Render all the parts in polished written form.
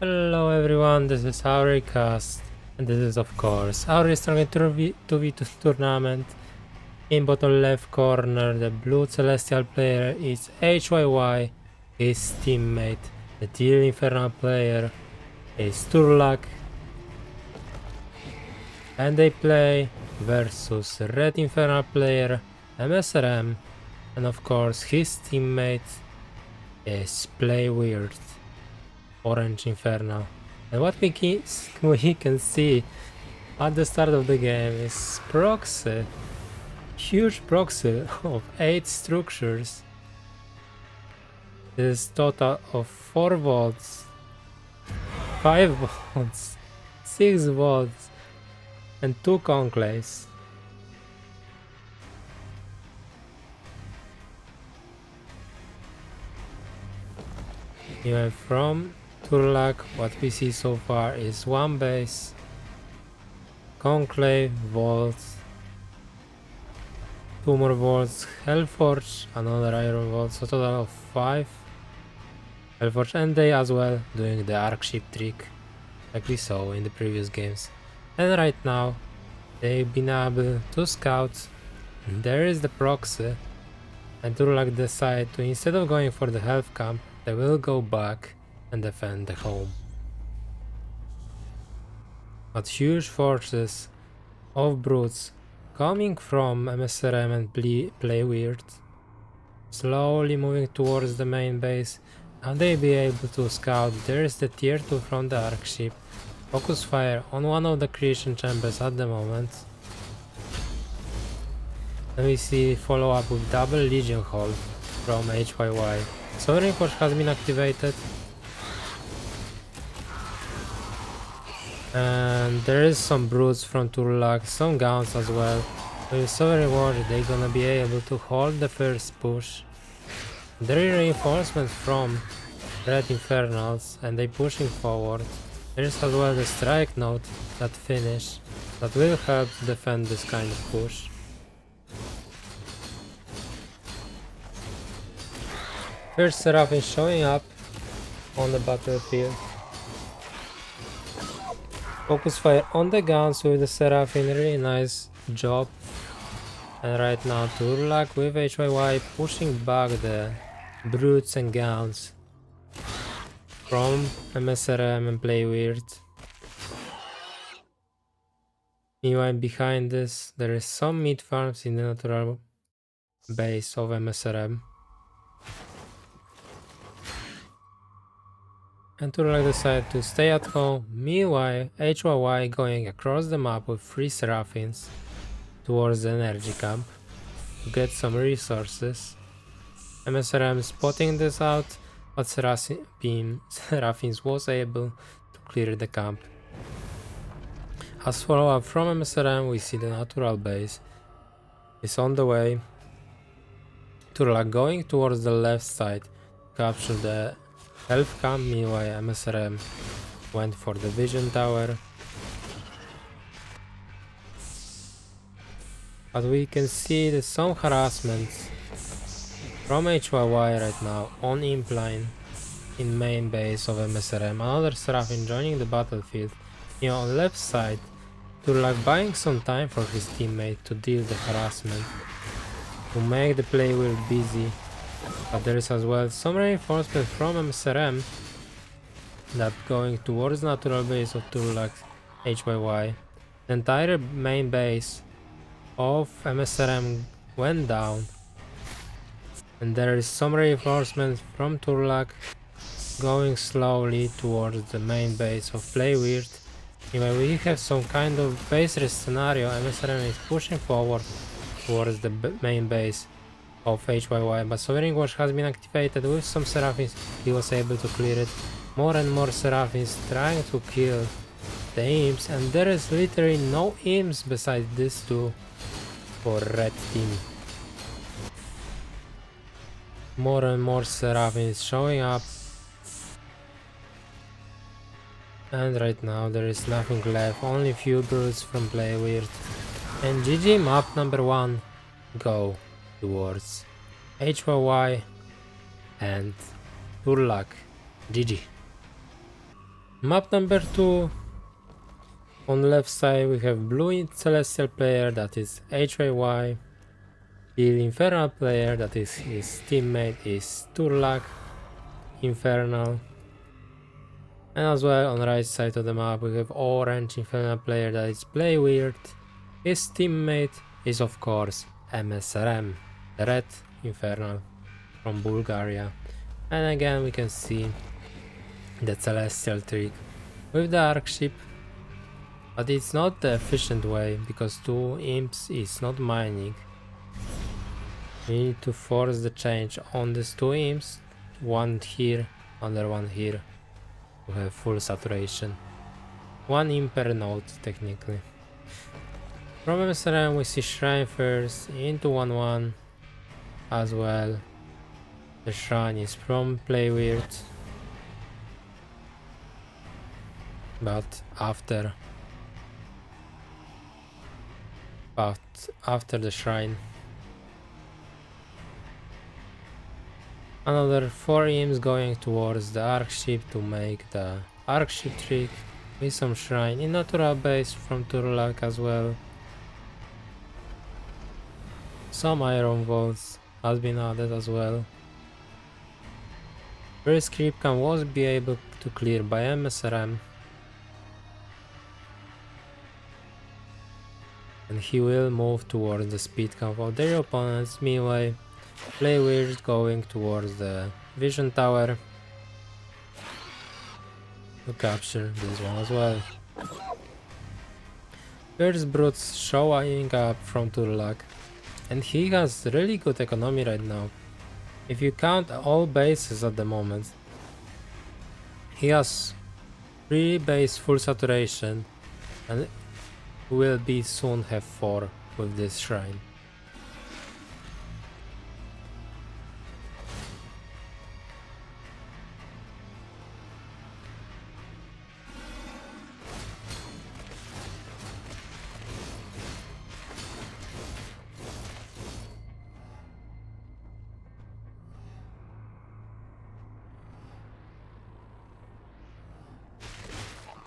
Hello everyone, this is AureilCasts, and this is of course Aureil Stormgate 2v2 tournament. In bottom left corner, the blue celestial player is HYY, his teammate, the teal infernal player is Turlagh, and they play versus red infernal player msrm, and of course his teammate is Play Weird, orange infernal. And what we can see at the start of the game is proxy, huge proxy of 8 structures. This is total of 4 volts, 5 volts, 6 volts, and 2 conclaves. Even from Turlagh, what we see so far is 1 base, conclave, volts, 2 more volts, Hellforge, another iron vault, so total of 5 Hellforge, and they as well doing the arc ship trick like we saw in the previous games. And right now they've been able to scout. There is the proxy, and Turlagh decide to, instead of going for the health camp, they will go back and defend the home. But huge forces of brutes coming from msrm and play weird, slowly moving towards the main base, and they be able to scout. There is the tier 2 from the arc ship, focus fire on one of the creation chambers at the moment. Then we see follow up with double legion hold from HYY. Sovereign Forge has been activated, and there is some brutes from Turlagh, some guns as well. With Sovereign Forge they're gonna be able to hold the first push. There is reinforcements from Red Infernals and they pushing forward. There is as well the strike note that finish that will help to defend this kind of push. First Seraphim showing up on the battlefield. Focus fire on the guns with the Seraphim, really nice job. And right now Turlagh with HYY pushing back the brutes and guns from msrm and Play Weird. Meanwhile behind this there is some meat farms in the natural base of msrm. And Turlagh decided to stay at home. Meanwhile, HYY going across the map with 3 Seraphims towards the energy camp to get some resources. msrm spotting this out, but Seraphims was able to clear the camp. As follow up from msrm, we see the natural base is on the way. Turlagh going towards the left side to capture the health camp. Meanwhile msrm went for the vision tower, but we can see that some harassments from HYY right now on impline in main base of msrm. Another Seraphim joining the battlefield. Here on left side, Turlagh buying some time for his teammate to deal the harassment, to make the play wheel busy. But there is as well some reinforcement from msrm that going towards natural base of Turlagh HYY. The entire main base of msrm went down, and there is some reinforcement from Turlagh going slowly towards the main base of Play Weird. Anyway, we have some kind of base rest scenario. msrm is pushing forward towards the main base of HYY, but Sovereign Watch has been activated with some Seraphims. He was able to clear it. More and more Seraphims trying to kill the imps, and there is literally no imps besides these two for red team. More and more Seraphims showing up, and right now there is nothing left, only few brutes from Play Weird. And GG, map number 1 go towards HYY and Turlagh. GG. Map number 2. On the left side we have blue celestial player, that is Aureil. The infernal player, that is his teammate, is Turlagh, infernal. And as well on the right side of the map we have orange infernal player, that is Play Weird. His teammate is of course msrm, the red infernal from Bulgaria. And again we can see the celestial trick with the arc ship, but it's not the efficient way because 2 imps is not mining. We need to force the change on these 2 imps, one here, other one here, to have full saturation. 1 imp per node technically. From msrm we see Shrine first into 1-1 as well. The Shrine is from Play Weird, but after the Shrine another 4 imps going towards the arc ship to make the arc ship trick with some Shrine in natural base from Turlagh as well. Some iron vaults has been added as well. First creep can was be able to clear by msrm, and he will move towards the speed camp of their opponents. Meanwhile, Play Weird going towards the vision tower to capture this one as well. First brutes showing up from Turlagh, and he has really good economy right now. If you count all bases at the moment, he has 3 base full saturation and will be soon have 4 with this Shrine.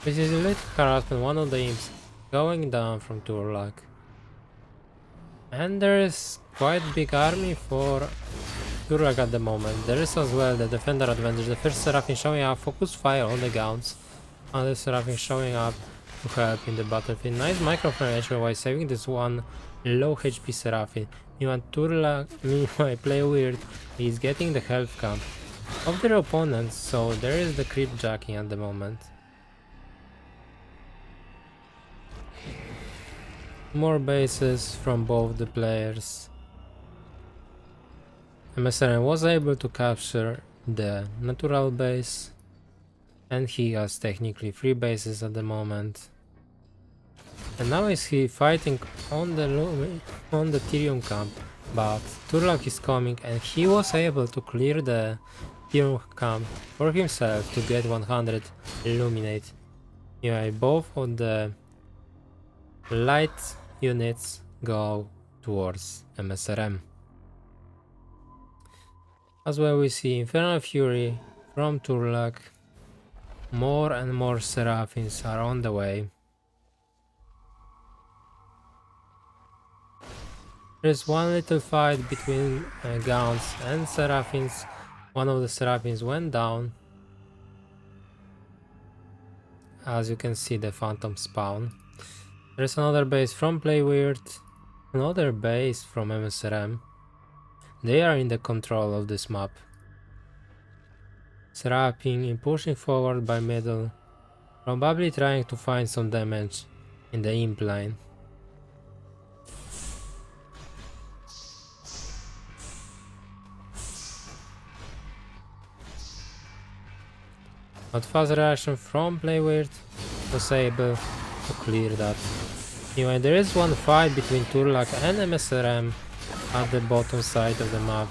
This is a little harassment, one of the imps going down from Turlagh. And there is quite big army for Turlagh at the moment. There is as well the defender advantage. The first Seraphim showing up, focus fire on the gauns. Another Seraphim showing up to help in the battlefield. Nice microframe HY while saving this one low HP Seraphim. Meanwhile Play Weird is getting the health camp of their opponents, so there is the creep jacking at the moment. More bases from both the players. msrm was able to capture the natural base, and he has technically 3 bases at the moment. And now is he fighting on the Therium camp, but Turlagh is coming and he was able to clear the Therium camp for himself to get 100 illuminate. Yeah, both of the light units go towards msrm. As well we see Infernal Fury from Turlagh. More and more Seraphims are on the way. There's one little fight between Gauns and Seraphims. One of the Seraphims went down. As you can see, the Phantom spawn. There's another base from Play Weird, another base from msrm. They are in the control of this map. Seraphim pushing forward by middle, probably trying to find some damage in the imp line. But fast reaction from Play Weird was able to clear that. Anyway, there is one fight between Turlagh and msrm at the bottom side of the map,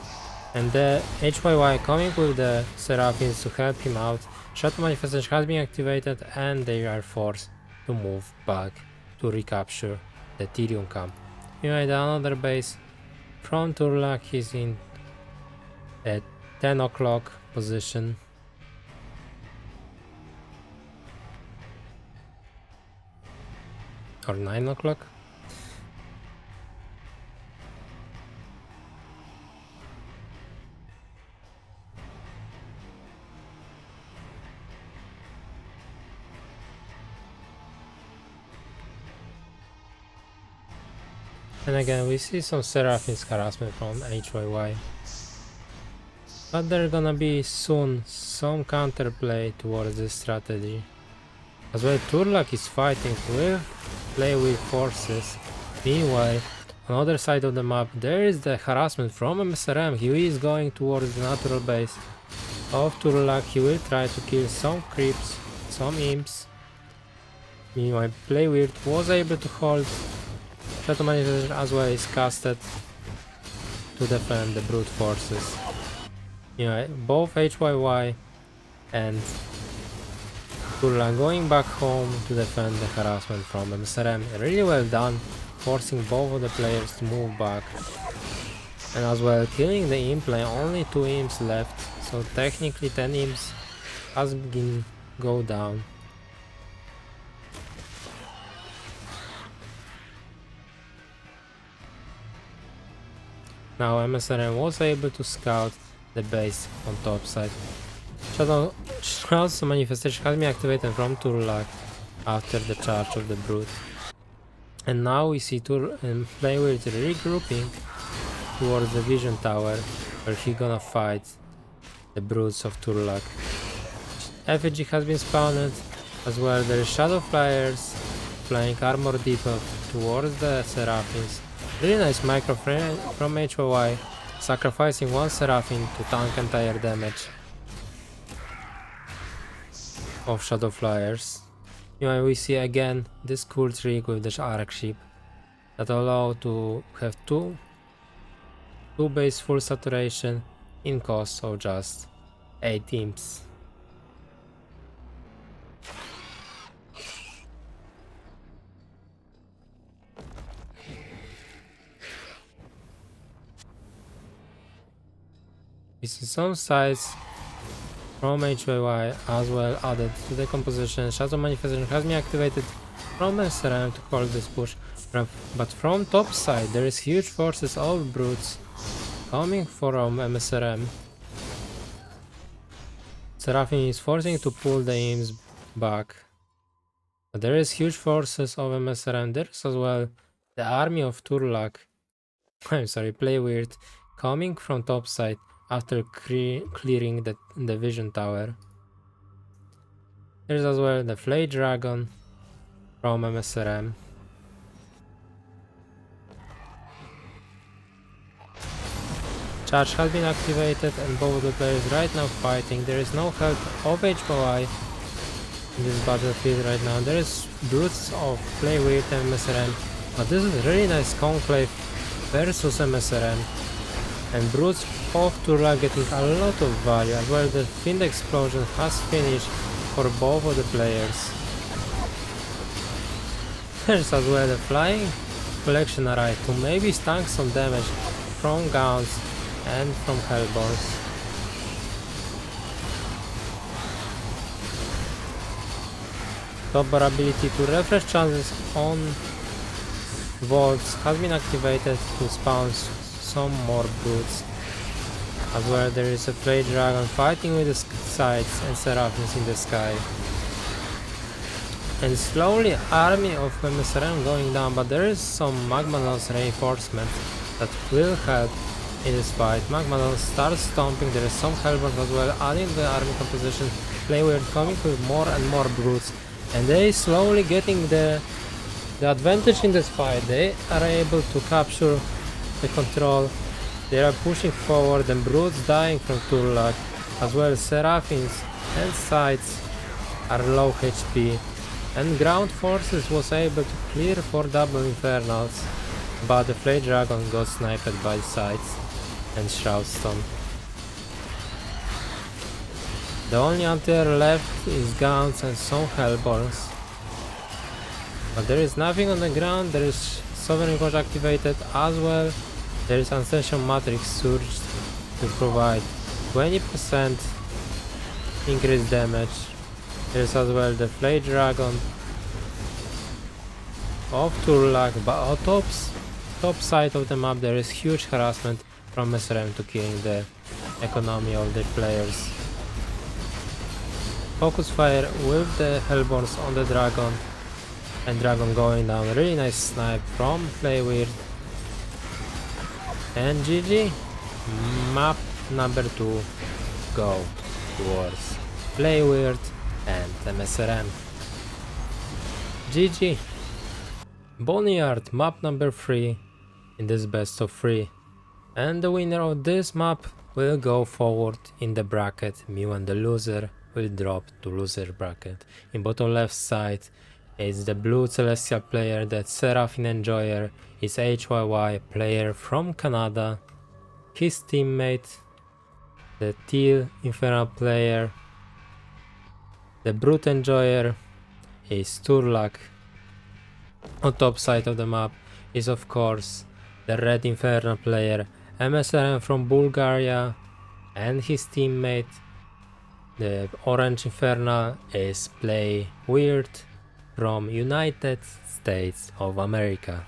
and the HYY coming with the Seraphims to help him out. Shot manifestation has been activated and they are forced to move back to recapture the Therium camp. Anyway, another base from Turlagh is in a 10 o'clock position. or 9 o'clock. And again, we see some Seraphim's harassment from HYY. But there's gonna be soon some counterplay towards this strategy. As well, Turlagh is fighting with play with forces. Meanwhile, on the other side of the map, there is the harassment from msrm. He is going towards the natural base of Turlagh. He will try to kill some creeps, some imps. Meanwhile, Play Weird was able to hold. Shadow Manifestation as well is casted to defend the brute forces. Both HYY and Turlagh going back home to defend the harassment from msrm. Really well done, forcing both of the players to move back. And as well killing the imp lane, only 2 imps left, so technically 10 imps has been go down. Now msrm was able to scout the base on top side. Shroud's manifestation has been activated from Turlagh after the charge of the brute. And now we see Play Weird regrouping towards the vision tower, where he gonna fight the brutes of Turlagh. Effigy has been spawned, as well there is Shadow Flyers flying armor debuff towards the Seraphims. Really nice micro from HYY, sacrificing 1 Seraphim to tank entire damage of Shadow Flyers. We see again this cool trick with the Arc Ship that allow to have two base full saturation in cost of just 8 imps. We see some sides from HYY as well added to the composition. Shadow Manifestation has been activated from msrm to hold this push, but from top side there is huge forces of brutes coming from msrm. Seraphim is forcing to pull the imps back, but there is huge forces of msrm. There's as well the army of Turlagh, Play Weird, coming from top side after clearing the vision tower. There's as well the Flay Dragon from msrm. Charge has been activated and both the players right now fighting. There is no help of HYY in this battlefield right now. There is brutes of Play Weird and msrm, but this is really nice conclave versus msrm. And brutes of Turlagh getting a lot of value, as well the Fiend Explosion has finished for both of the players. There's as well the Flying Collection Array to maybe tank some damage from Gauns and from Hellborns. Top bar ability to refresh chances on vaults has been activated to spawn some more brutes. As well there is a Play Dragon fighting with the sides and Seraphims in the sky. And slowly army of msrm going down, but there is some Magmadon's reinforcement that will help in this fight. Magmadon starts stomping, there is some Hellborns as well, adding the army composition. Play Weird coming with more and more brutes, and they slowly getting the advantage in this fight. They are able to capture the control. They are pushing forward, and brutes dying from Turlagh, as well Seraphims and sides are low HP, and ground forces was able to clear 4 double infernals, but the Flay Dragon got sniped by sides and Shroudstone. The only anti-air left is Gauns and some Hellborns, but there is nothing on the ground. There is Sovereign Coach activated as well. There is Ancestral Matrix surged to provide 20% increased damage. There is as well the Flay Dragon of Turlagh, but on top side of the map there is huge harassment from msrm to killing the economy of the players. Focus fire with the Hellborns on the dragon, and dragon going down. Really nice snipe from Play Weird. And GG. Map number 2 go towards Play Weird and msrm. GG. Boneyard, map number 3 in this best of 3. And the winner of this map will go forward in the bracket. Me and the loser will drop to loser bracket. In bottom left side is the blue celestial player, that Seraphine Enjoyer is HYY player from Canada. His teammate, the teal infernal player, the brute enjoyer, is Turlagh. On top side of the map is of course the red infernal player, msrm from Bulgaria, and his teammate, the orange infernal, is Play Weird from United States of America.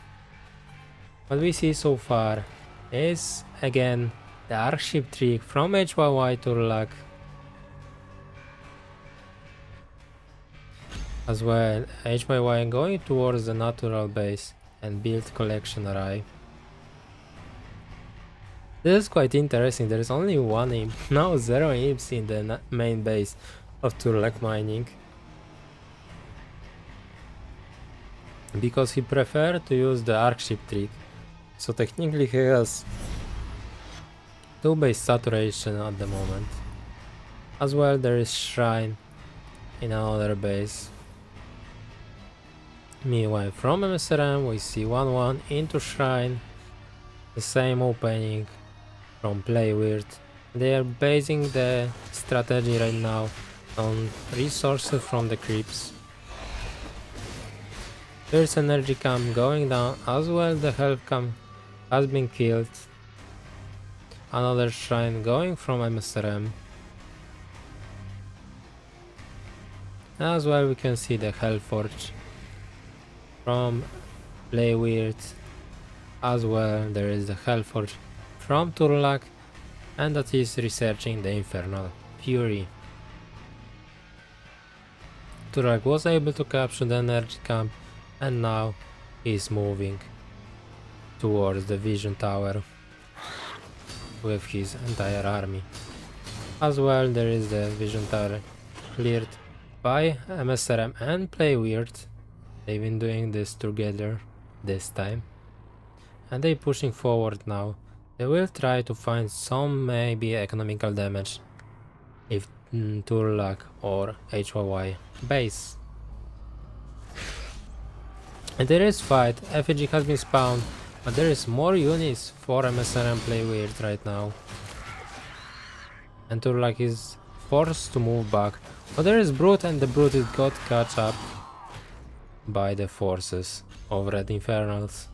What we see so far is again the Arkship trick from HYY Turlagh. As well, HYY going towards the natural base and build collection array. This is quite interesting. There is only one imp, now 0 imps in the main base of Turlagh mining, because he preferred to use the Arkship trick. So technically he has 2 base saturation at the moment. As well, there is shrine in another base. Meanwhile, from msrm we see 1-1 into shrine, the same opening from Play Weird. They are basing the strategy right now on resources from the creeps. There's energy camp going down, as well the health camp has been killed. Another shrine going from msrm. As well, we can see the Hellforge from Play Weird. As well, there is the Hellforge from Turlagh, and that is researching the Infernal Fury. Turlagh was able to capture the energy camp, and now is moving towards the Vision Tower with his entire army. As well, there is the Vision Tower cleared by msrm and Play Weird. They've been doing this together this time, and they pushing forward now. They will try to find some maybe economical damage if Turlagh or HYY base. And there is fight. Effigy has been spawned, but there is more units for msrm Play Weird right now, and Turlagh is forced to move back. But there is Brute, and the Brute is got catch up by the forces of Red Infernals.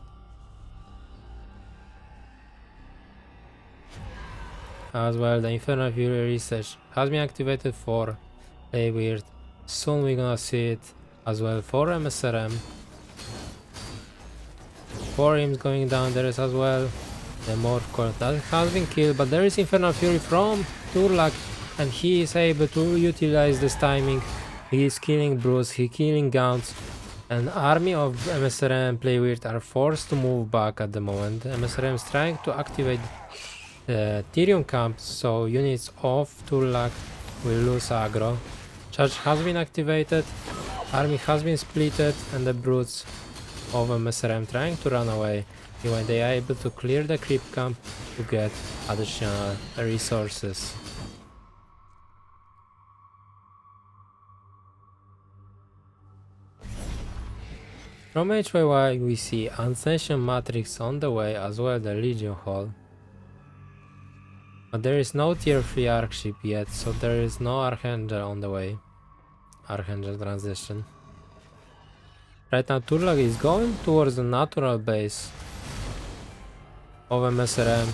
As well, the Infernal Fury research has been activated for Play Weird. Soon we're gonna see it as well for msrm. 4 imps going down. There is as well the Morph Core that has been killed, but there is Infernal Fury from Turlagh, and he is able to utilize this timing. He is killing Brutes, he killing Gaunts, and army of msrm and Play Weird are forced to move back at the moment. msrm is trying to activate the Tyrion camp, so units of Turlagh will lose aggro. Charge has been activated, army has been splitted, and the Brutes of msrm trying to run away. When they are able to clear the creep camp to get additional resources. From HYY we see Ascension Matrix on the way, as well the Legion Hall. But there is no tier 3 Arkship yet, so there is no Archangel on the way. Archangel transition. Right now Turlagh is going towards the natural base of msrm.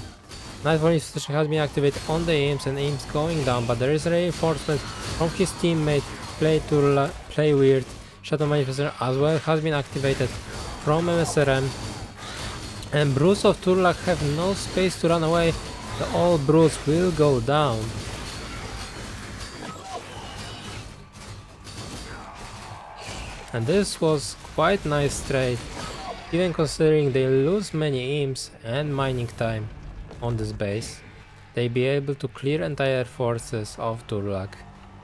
Nightfall Institution has been activated on the imps, and imps going down, but there is reinforcement from his teammate Play Weird. Shadow Manifestation as well has been activated from msrm, and brutes of Turlagh have no space to run away. All brutes will go down. And this was quite nice trade, even considering they lose many imps and mining time on this base. They be able to clear entire forces of Turlagh,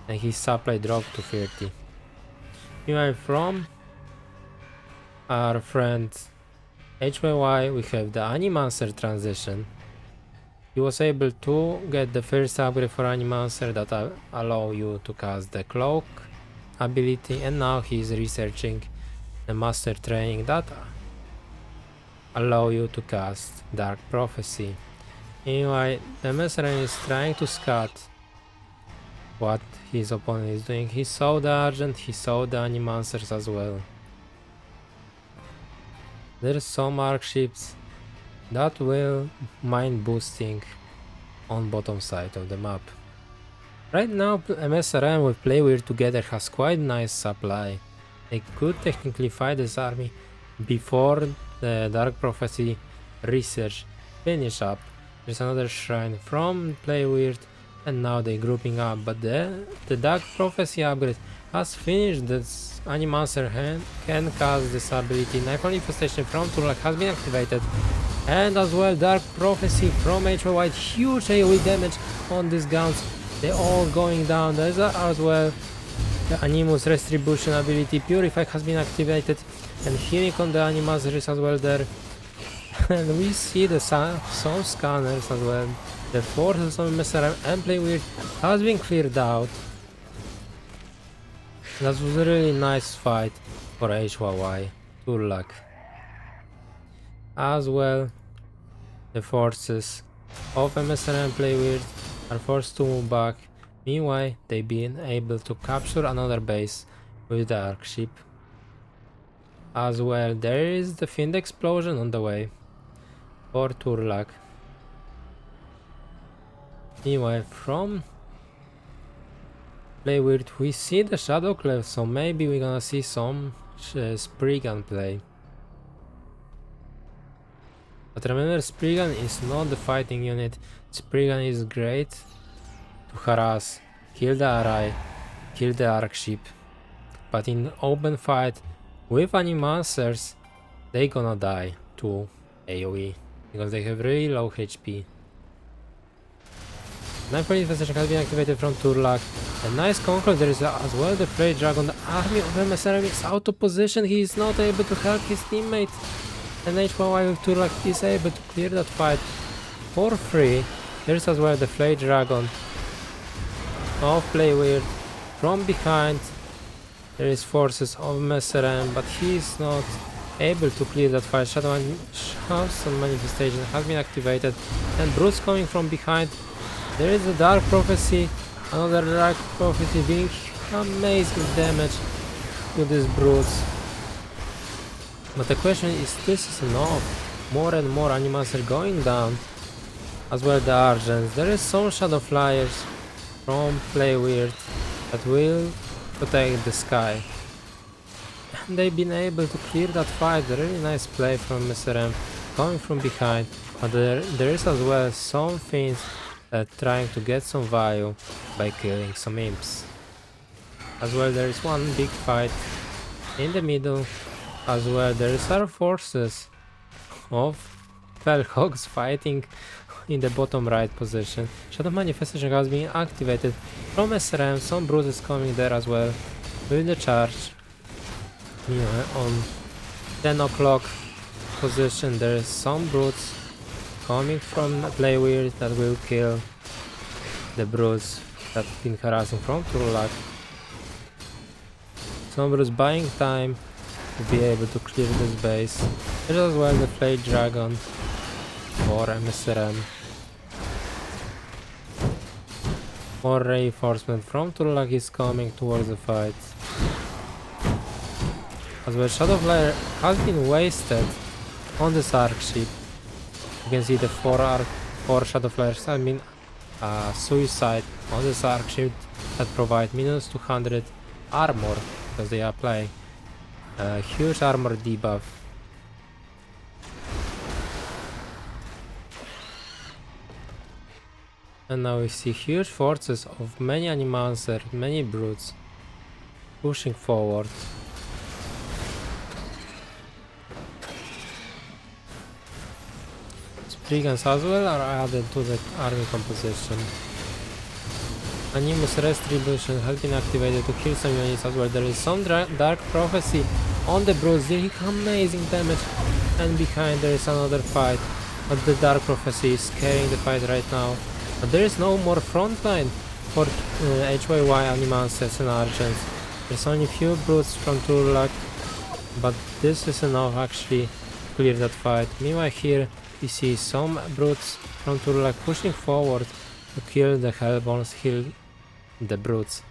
and his supply dropped to 30. Meanwhile, from our friend HYY, we have the Animancer transition. He was able to get the first upgrade for Animancer that allow you to cast the cloak ability, and now he's researching the master training that allow you to cast Dark Prophecy. Meanwhile, the msrm is trying to scout what his opponent is doing. He saw the Argent, he saw the Animancers as well. There's some arc ships that will mine boosting on bottom side of the map. Right now, msrm with Play Weird together has quite nice supply. They could technically fight this army before the Dark Prophecy research finish up. There's another shrine from Play Weird, and now they're grouping up, but the Dark Prophecy upgrade has finished. This Animancer can cast this ability. Nightfall Infestation from Turlagh has been activated, and as well Dark Prophecy from HYY. Huge AoE damage on these guns. They're all going down. There's as well the Animus Retribution ability. Purify has been activated, and healing on the Animancer is as well there. And we see the some scanners as well. The forces of msrm and Play Weird has been cleared out. That was a really nice fight for HYY Turlagh. As well, the forces of msrm and Play Weird are forced to move back. Meanwhile, they've been able to capture another base with the arc ship. As well, there is the Fiend Explosion on the way for Turlagh. Meanwhile, from Play Weird, we see the Shadow Clef, so maybe we're gonna see some Spriggan play. But remember, Spriggan is not the fighting unit. Spriggan is great to harass, kill the Aureil, kill the arc ship. But in open fight with Animancers, they gonna die to AoE because they have really low HP. Nightfall Infestation has been activated from Turlagh. A nice conquer. There is as well the Freight Dragon. The army of msrm is out of position. He is not able to help his teammate. And HYY with Turlagh is able to clear that fight for free. There's as well the Freight Dragon of Play Weird. From behind there is forces of msrm, but he is not able to clear that fight. Shadow Manifestation has been activated, and Brutes coming from behind. There is a Dark Prophecy, another Dark Prophecy being amazing damage to these Brutes. But the question is, this is enough? More and more Animals are going down. As well the Argents. There is some Shadow Flyers from Play Weird that will protect the sky. And they've been able to clear that fight. A really nice play from msrm coming from behind. But there is as well some things that trying to get some value by killing some imps. As well, there is one big fight in the middle. As well, there is our forces of Fellhogs fighting in the bottom right position. Shadow Manifestation has been activated from msrm. Some bruises coming there as well with the charge. On 10 o'clock position, there is some brutes coming from Play Weird that will kill the brutes that have been harassing from Turlagh. Some brutes buying time to be able to clear this base. There's as well the Freight Dragon for msrm. More reinforcement from Turlagh is coming towards the fight. As well, Shadow Flyer has been wasted on this arc ship. You can see the 4 Shadow Flyers have been suicide on this arc ship that provide minus 200 armor because they apply a huge armor debuff And now we see huge forces of many animals, many brutes pushing forward. Spree guns as well are added to the army composition. Animus Retribution has been activated to kill some units as well. There is some Dark Prophecy on the brutes dealing amazing damage, and behind there is another fight, but the Dark Prophecy is carrying the fight right now. But there is no more frontline for HYY Animals and Argents. There's only few brutes from Turlagh, but this is enough actually to clear that fight. Meanwhile here we see some brutes from Turlagh pushing forward to kill the Hellborns, kill the brutes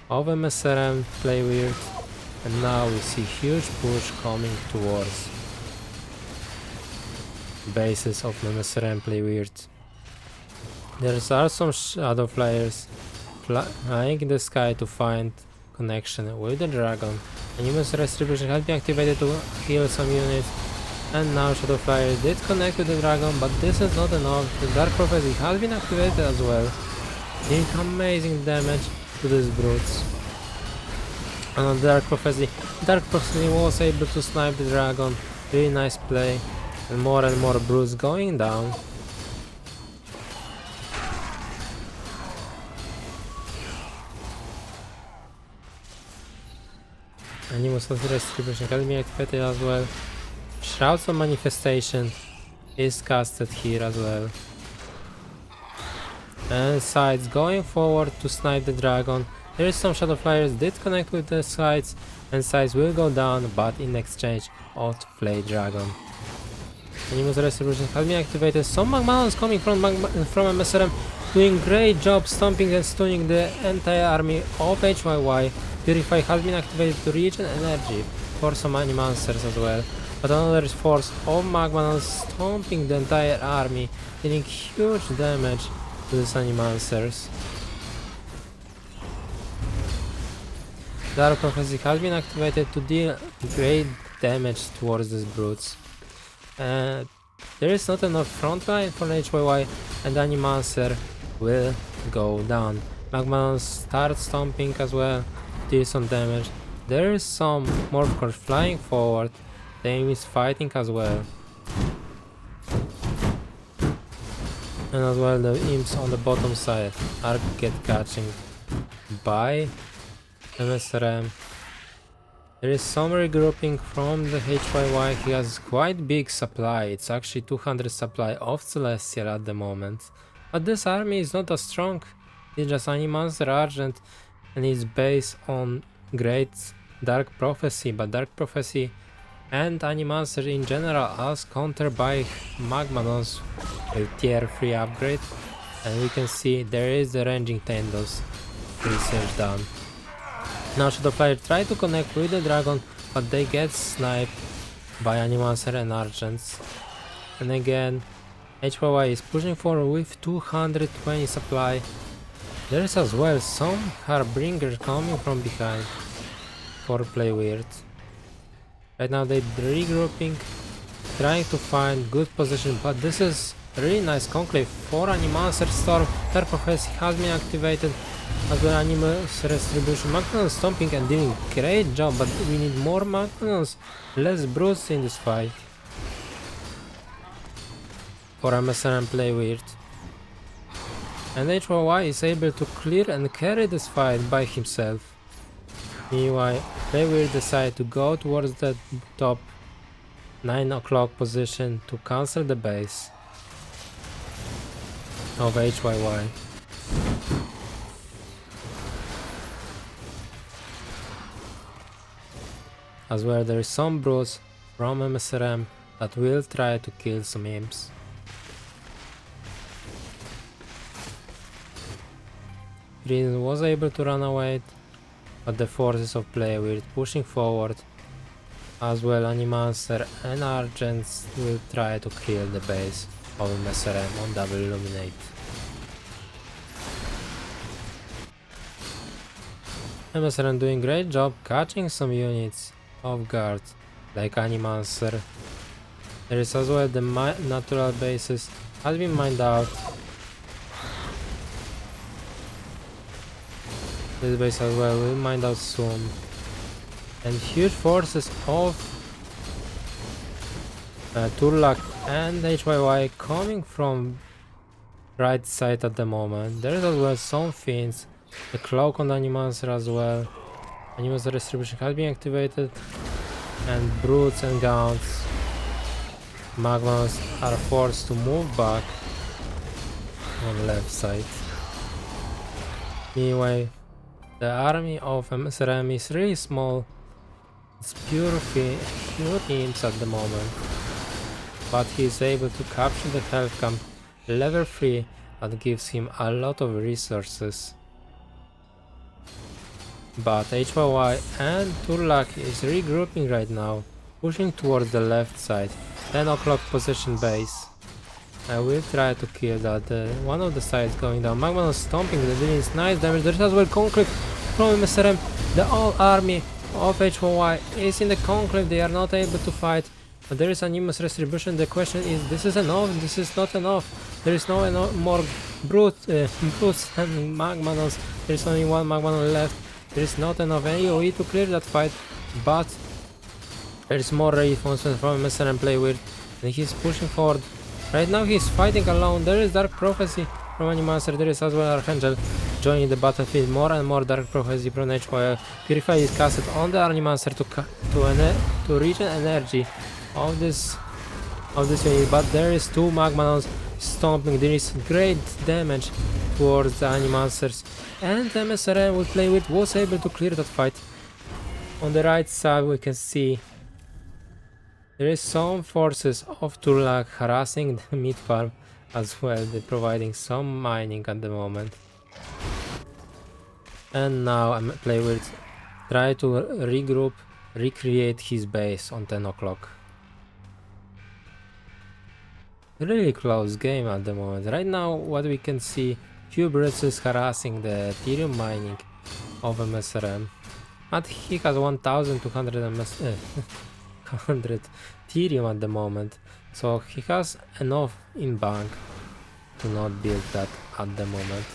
of msrm play weird, and now we see huge push coming towards bases of msrm play weird. There are some shadow flyers flying in the sky to find connection with the dragon. Animus Retribution has been activated to heal some units, and now Shadow Flyer did connect with the dragon, but this is not enough. The Dark Prophecy has been activated as well, doing amazing damage to these brutes. And the Dark Prophecy was able to snipe the dragon. Really nice play, and more brutes going down. Animus Retribution has been activated as well. Shrouds of Manifestation is casted here as well. And sides going forward to snipe the dragon. There is some Shadow Flyers did connect with the sides, and sides will go down, but in exchange of Flay Dragon. Animus Retribution has been activated. Some Magmalons coming from msrm, doing great job stomping and stunning the entire army of HYY. Purify has been activated to regen energy for some Animancers as well, but another force of Magmalons stomping the entire army, dealing huge damage to these Animancers. Dark Prophecy has been activated to deal great damage towards these brutes. There is not enough frontline for HYY, and Animancer will go down. Magmalons start stomping as well, deal some damage. There is some Morphcore flying forward. The aim is fighting as well. And as well the imps on the bottom side are catching by msrm. There is some regrouping from the HYY. He has quite big supply. It's actually 200 supply of Celestial at the moment. But this army is not as strong. It's just Animancer Argent, and it's based on great Dark Prophecy, but Dark Prophecy and Animancer in general as countered by Magmalons with tier 3 upgrade, and we can see there is the ranging Tendos research done. Now Shadowflyer try to connect with the dragon, but they get sniped by Animancer and Argents. And again, HYY is pushing forward with 220 supply. There is as well some Harbinger coming from behind for play weird. Right now they're regrouping, trying to find good position, but this is really nice conclave for Animancer Storm. Dark Prophecy has been activated as well. Animus Retribution, Magmalons stomping and doing great job, but we need more Magmalons, less brutes in this fight for msrm play weird. And HYY is able to clear and carry this fight by himself. Meanwhile, they will decide to go towards the top 9 o'clock position to cancel the base of HYY. As well, there is some brutes from msrm that will try to kill some imps. Green was able to run away, but the forces of play were pushing forward. As well, Animancer and Argents will try to kill the base of msrm on double illuminate. msrm doing great job catching some units off guard, like Animancer. There is as well the natural bases has been mined out. this base as well. We'll mine out soon. And huge forces of Turlagh and HYY coming from right side at the moment. There is as well some things. The cloak on the Animancer as well. Animancer distribution has been activated. And brutes and gauns. Magmas are forced to move back on left side. Meanwhile, the army of msrm is really small. It's pure imps at the moment. But he is able to capture the health camp level 3 that gives him a lot of resources. But HYY and Turlagh is regrouping right now, pushing towards the left side, 10 o'clock position base. I will try to kill that, one of the sides going down. Magma is stomping, the dealing is nice damage. There is as well conclave from msrm. The whole army of HYY is in the conclave, they are not able to fight. But there is a numerous distribution. The question is, this is enough? This is not enough. There is no more brutes and magmanos. There is only one magmanon left. There is not enough AoE to clear that fight, but there is more reinforcement from msrm play with, and he's pushing forward. Right now he's fighting alone. There is Dark Prophecy from Animancer. There is as well Archangel joining the battlefield. More and more Dark Prophecy from HYL. Purify is casted on the Animancer to regen energy of this unit, but there is two Magmanons stomping. There is great damage towards the Animancers, and msrm will play with was able to clear that fight. On the right side we can see there is some forces of Turlagh harassing the mid farm as well. They're providing some mining at the moment. And now play with try to regroup, recreate his base on 10 o'clock. Really close game at the moment. Right now what we can see, few brutes is harassing the Ethereum mining of msrm, but he has 1200 100 Ethereum at the moment, so he has enough in bank to not build that at the moment.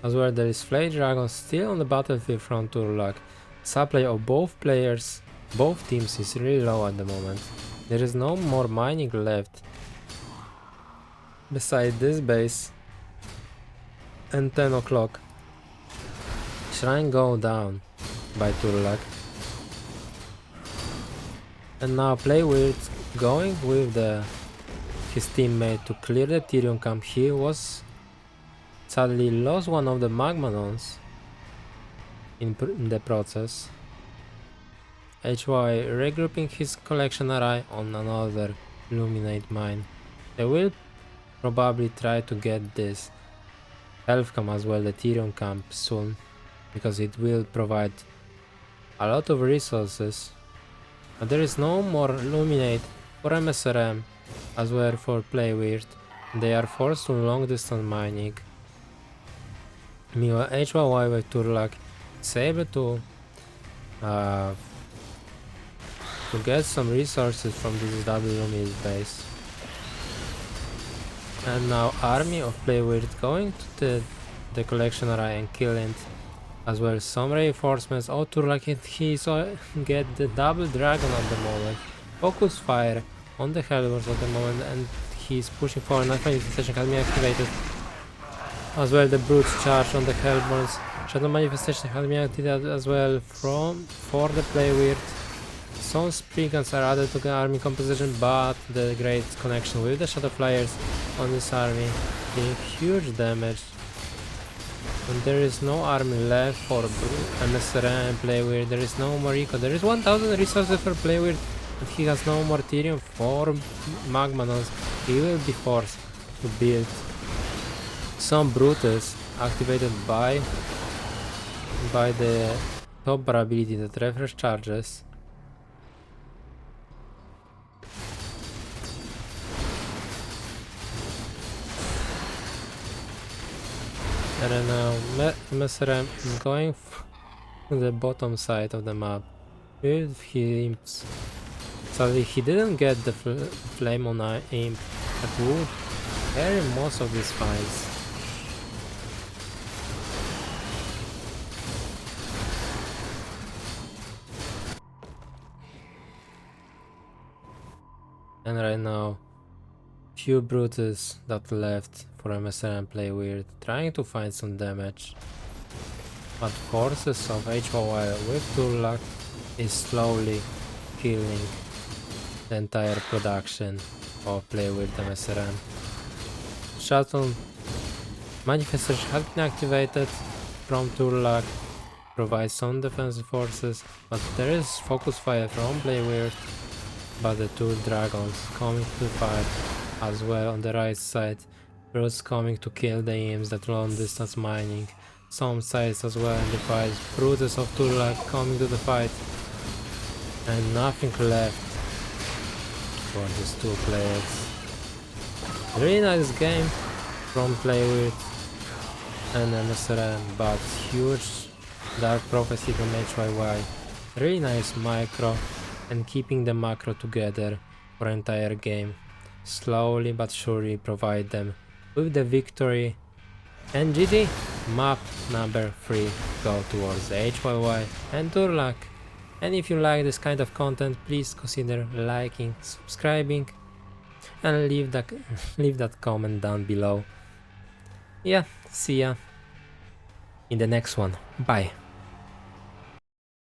As well, there is Flay Dragon still on the battlefield from Turlagh. Supply of both players, both teams is really low at the moment. There is no more mining left beside this base. And 10 o'clock. Shrine go down by Turlagh. And now play with going with his teammate to clear the Ethereum camp. He was sadly lost one of the Magmanons in the process. HY regrouping his collection array on another Illuminate mine. They will probably try to get this health camp as well, the Ethereum camp, soon, because it will provide a lot of resources. But there is no more Illuminate for msrm as well for Play Weird. They are forced to long distance mining. Meanwhile, HYY with Turlagh is able to get some resources from this double Illuminate base. And now army of Play Weird going to the collection array and killing as well some reinforcements. Oh, Turlagh, he get the double dragon at the moment. Focus fire on the Hellborns at the moment, and he's pushing forward. Knife manifestation has been activated. As well, the brutes charge on the Hellborns. Shadow manifestation has been activated as well for the Play Weird. Some spree guns are added to the army composition, but the great connection with the Shadow Flyers on this army doing huge damage. And there is no army left for msrm and Play Weird. There is no more eco. There is 1000 resources for Play Weird, but he has no more Ethereum for Magmanons. He will be forced to build some Brutus activated by the top bar ability that refresh charges. And then now msrm is going to the bottom side of the map with his imps. Sadly, he didn't get the flame on imp that would carry most of these fights. And right now, few brutes that left for msrm play weird, trying to find some damage. But forces of HYY with Turlagh is slowly killing the entire production of play weird msrm. Shuttle manifestation has been activated from Turlagh, provides some defensive forces, but there is focus fire from play weird. But the two dragons coming to the fight as well on the right side. Brutes coming to kill the imps that long distance mining. Some sides as well in the fight. Brutes of Turlagh coming to the fight. And nothing left for these two players. Really nice game from Playwit and msrm, but huge Dark Prophecy from HYY. Really nice micro and keeping the macro together for entire game. Slowly but surely provide them with the victory. And GG, map number 3 go towards the HYY and Turlagh. And if you like this kind of content, please consider liking, subscribing, and leave that comment down below. Yeah, see ya in the next one. Bye.